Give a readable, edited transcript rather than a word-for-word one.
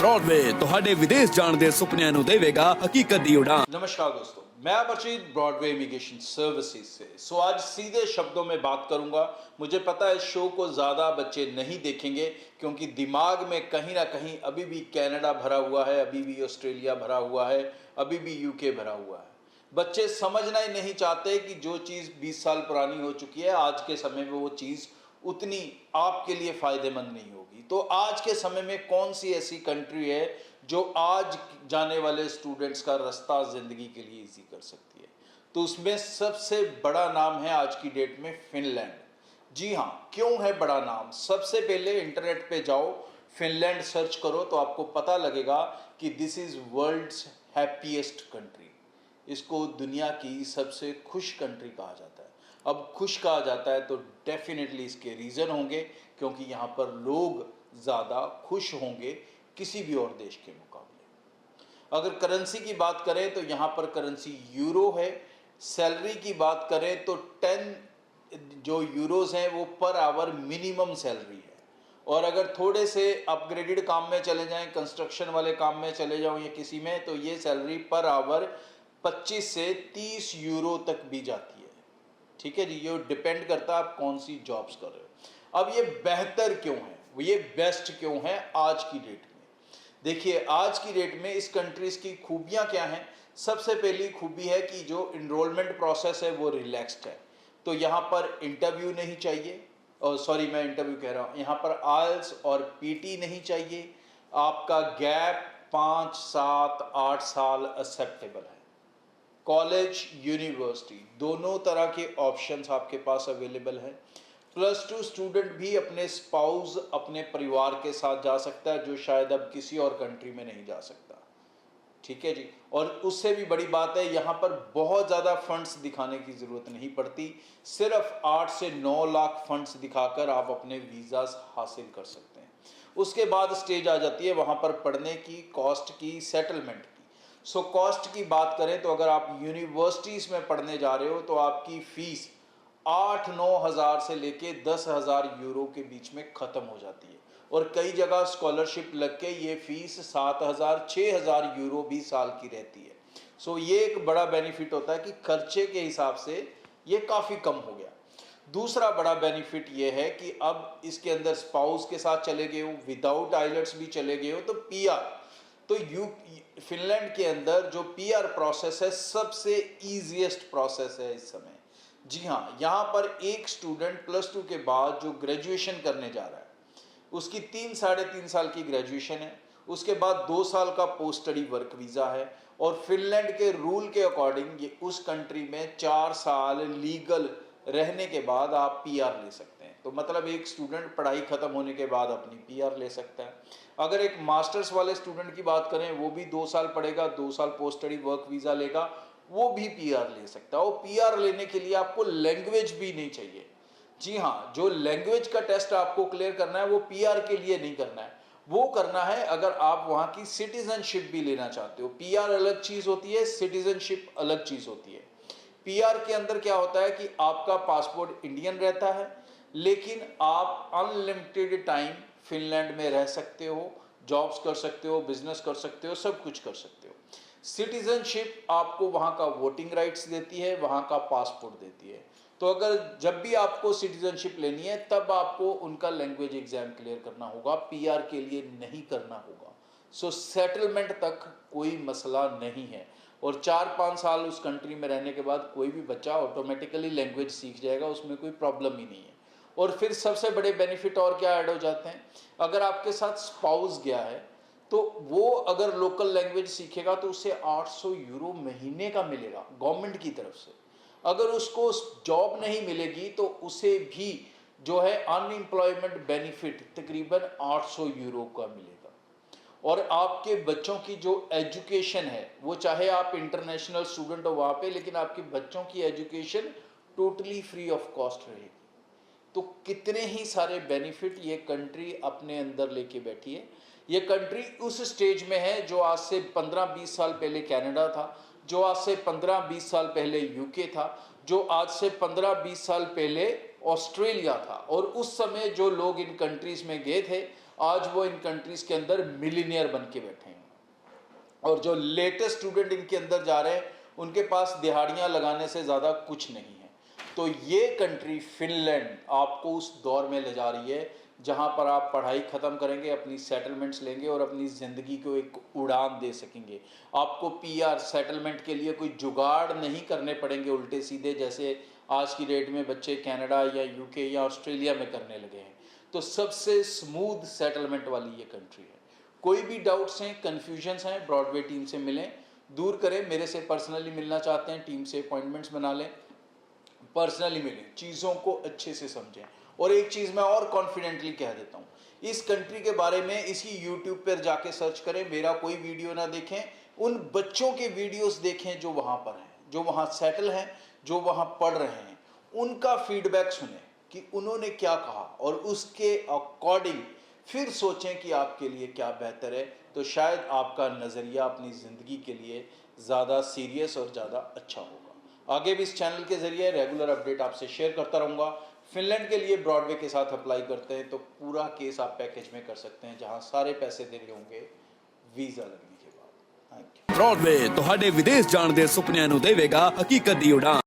Broadway ਤੁਹਾਡੇ ਵਿਦੇਸ਼ ਜਾਣ ਦੇ ਸੁਪਨਿਆਂ ਨੂੰ ਦੇਵੇਗਾ ਹਕੀਕਤ ਦੀ ਉਡਾਨ। नमस्कार दोस्तों, मैं अमरजीत ब्रॉडवे इमिग्रेशन सर्विसेज से। आज सीधे शब्दों में बात करूंगा। मुझे पता है इस शो को ज़्यादा बच्चे नहीं देखेंगे क्योंकि दिमाग में कहीं ना कहीं अभी भी कनाडा भरा हुआ है, अभी भी ऑस्ट्रेलिया भरा हुआ है, अभी भी यूके भरा हुआ है। बच्चे समझना ही नहीं चाहते कि जो चीज़ 20 साल पुरानी हो चुकी है, आज के समय में वो चीज़ उतनी आपके लिए फ़ायदेमंद नहीं होगी। तो आज के समय में कौन सी ऐसी कंट्री है जो आज जाने वाले स्टूडेंट्स का रास्ता ज़िंदगी के लिए इजी कर सकती है? तो उसमें सबसे बड़ा नाम है आज की डेट में फिनलैंड। जी हाँ, क्यों है बड़ा नाम? सबसे पहले इंटरनेट पे जाओ, फिनलैंड सर्च करो तो आपको पता लगेगा कि this is world's happiest country. इसको दुनिया की सबसे खुश कंट्री कहा जाता है। अब खुश कहा जाता है तो डेफिनेटली इसके रीज़न होंगे, क्योंकि यहाँ पर लोग ज़्यादा खुश होंगे किसी भी और देश के मुकाबले। अगर करेंसी की बात करें तो यहाँ पर करेंसी यूरो है। सैलरी की बात करें तो 10 जो यूरोज़ हैं वो पर आवर मिनिमम सैलरी है। और अगर थोड़े से अपग्रेडेड काम में चले जाएं, कंस्ट्रक्शन वाले काम में चले जाओ या किसी में, तो ये सैलरी पर आवर 25 से 30 यूरो तक भी जाती है। ठीक है जी, ये डिपेंड करता है आप कौन सी जॉब्स कर रहे हो। अब ये बेहतर क्यों है, ये बेस्ट क्यों है आज की डेट में? देखिए, आज की डेट में इस कंट्रीज़ की खूबियाँ क्या हैं? सबसे पहली खूबी है कि जो इनरोलमेंट प्रोसेस है वो रिलैक्स्ड है। तो यहाँ पर इंटरव्यू नहीं चाहिए, और सॉरी मैं इंटरव्यू कह रहा हूँ, यहाँ पर आइल्स और पीटी नहीं चाहिए। आपका गैप 5, 7, 8 साल एक्सेप्टेबल है। कॉलेज, यूनिवर्सिटी दोनों तरह के ऑप्शंस आपके पास अवेलेबल हैं। +2 स्टूडेंट भी अपने स्पाउस, अपने परिवार के साथ जा सकता है, जो शायद अब किसी और कंट्री में नहीं जा सकता। ठीक है जी, और उससे भी बड़ी बात है, यहाँ पर बहुत ज़्यादा फंड्स दिखाने की ज़रूरत नहीं पड़ती। सिर्फ 8 से 9 लाख फंड्स दिखाकर आप अपने वीज़ास हासिल कर सकते हैं। उसके बाद स्टेज आ जाती है वहाँ पर पढ़ने की, कॉस्ट की, सेटलमेंट की। सो कॉस्ट की बात करें तो अगर आप यूनिवर्सिटीज़ में पढ़ने जा रहे हो तो आपकी फ़ीस 8-9 हज़ार से लेके 10,000 यूरो के बीच में ख़त्म हो जाती है। और कई जगह स्कॉलरशिप लग के ये फ़ीस 7,000, 6,000 यूरो भी साल की रहती है। सो ये एक बड़ा बेनिफिट होता है कि खर्चे के हिसाब से ये काफ़ी कम हो गया। दूसरा बड़ा बेनिफिट ये है कि अब इसके अंदर स्पाउस के साथ चले गए हो, विदाउट आइलेट्स भी चले गए हो, तो पीआर, तो फिनलैंड के अंदर जो पीआर प्रोसेस है सबसे ईजीएस्ट प्रोसेस है इस समय। जी हाँ, यहाँ पर एक स्टूडेंट +2 के बाद जो ग्रेजुएशन करने जा रहा है उसकी 3-3.5 साल की ग्रेजुएशन है। उसके बाद 2 साल का पोस्ट स्टडी वर्क वीज़ा है। और फिनलैंड के रूल के अकॉर्डिंग ये उस कंट्री में 4 साल लीगल रहने के बाद आप पीआर ले सकते हैं। तो मतलब एक स्टूडेंट पढ़ाई ख़त्म होने के बाद अपनी पीआर ले सकता है। अगर एक मास्टर्स वाले स्टूडेंट की बात करें, वो भी 2 साल पढ़ेगा, 2 साल पोस्ट स्टडी वर्क वीज़ा लेगा, वो भी पीआर ले सकता है। और पीआर लेने के लिए आपको लैंग्वेज भी नहीं चाहिए। जी हाँ, जो लैंग्वेज का टेस्ट आपको क्लियर करना है वो पीआर के लिए नहीं करना है, वो करना है अगर आप वहाँ की सिटीजनशिप भी लेना चाहते हो। पीआर अलग चीज़ होती है, सिटीजनशिप अलग चीज़ होती है। पीआर के अंदर क्या होता है कि आपका पासपोर्ट इंडियन रहता है, लेकिन आप अनलिमिटेड टाइम फिनलैंड में रह सकते हो, जॉब्स कर सकते हो, बिजनेस कर सकते हो, सब कुछ कर सकते हो। सिटीजनशिप आपको वहाँ का वोटिंग राइट्स देती है, वहाँ का पासपोर्ट देती है। तो अगर जब भी आपको सिटीजनशिप लेनी है तब आपको उनका लैंग्वेज एग्जाम क्लियर करना होगा, पीआर के लिए नहीं करना होगा। सो सेटलमेंट तक कोई मसला नहीं है। और 4-5 साल उस कंट्री में रहने के बाद कोई भी बच्चा ऑटोमेटिकली लैंग्वेज सीख जाएगा, उसमें कोई प्रॉब्लम ही नहीं है। और फिर सबसे बड़े बेनिफिट और क्या ऐड हो जाते हैं, अगर आपके साथ स्पाउस गया है तो वो अगर लोकल लैंग्वेज सीखेगा तो उसे 800 यूरो महीने का मिलेगा गवर्नमेंट की तरफ से। अगर उसको जॉब नहीं मिलेगी तो उसे भी जो है अनएम्प्लॉयमेंट बेनिफिट तकरीबन 800 यूरो का मिलेगा। और आपके बच्चों की जो एजुकेशन है, वो चाहे आप इंटरनेशनल स्टूडेंट हो वहाँ पे, लेकिन आपके बच्चों की education totally free of cost रहेगी। तो कितने ही सारे बेनिफिट ये कंट्री अपने अंदर लेके बैठी है। ये कंट्री उस स्टेज में है जो आज से 15-20 साल पहले कनाडा था, जो आज से 15-20 साल पहले यूके था, जो आज से 15-20 साल पहले ऑस्ट्रेलिया था। और उस समय जो लोग इन कंट्रीज़ में गए थे आज वो इन कंट्रीज के अंदर मिलीनियर बन के बैठे हैं। और जो लेटेस्ट स्टूडेंट इनके अंदर जा रहे हैं उनके पास दिहाड़ियां लगाने से ज़्यादा कुछ नहीं है। तो ये कंट्री फिनलैंड आपको उस दौर में ले जा रही है जहां पर आप पढ़ाई ख़त्म करेंगे, अपनी सेटलमेंट्स लेंगे और अपनी ज़िंदगी को एक उड़ान दे सकेंगे। आपको पीआर सेटलमेंट के लिए कोई जुगाड़ नहीं करने पड़ेंगे उल्टे सीधे, जैसे आज की डेट में बच्चे कनाडा या यूके या ऑस्ट्रेलिया में करने लगे हैं। तो सबसे स्मूथ सेटलमेंट वाली ये कंट्री है। कोई भी डाउट्स हैं, कन्फ्यूजन्स हैं, ब्रॉडवे टीम से मिलें, दूर करें। मेरे से पर्सनली मिलना चाहते हैं, टीम से अपॉइंटमेंट्स बना लें, पर्सनली मिलें, चीज़ों को अच्छे से समझें। और एक चीज़ मैं और कॉन्फिडेंटली कह देता हूँ, इस कंट्री के बारे में इसी यूट्यूब पर जाके सर्च करें, मेरा कोई वीडियो ना देखें, उन बच्चों के वीडियोस देखें जो वहाँ पर हैं, जो वहाँ सेटल हैं, जो वहाँ पढ़ रहे हैं, उनका फीडबैक सुने कि उन्होंने क्या कहा और उसके अकॉर्डिंग फिर सोचें कि आपके लिए क्या बेहतर है। तो शायद आपका नज़रिया अपनी ज़िंदगी के लिए ज़्यादा सीरियस और ज़्यादा अच्छा होगा। आगे भी इस चैनल के ज़रिए रेगुलर अपडेट आपसे शेयर करता रहूँगा। फिनलैंड के लिए ब्रॉडवे के साथ अप्लाई करते हैं तो पूरा केस आप पैकेज में कर सकते हैं, जहाँ सारे पैसे देने होंगे वीज़ा लगने के बाद। Thank you. ब्रॉडवे ਤੁਹਾਡੇ ਵਿਦੇਸ਼ ਜਾਣ ਦੇ ਸੁਪਨਿਆਂ ਨੂੰ ਦੇਵੇਗਾ ਹਕੀਕਤ ਦੀ ਉਡਾਨ।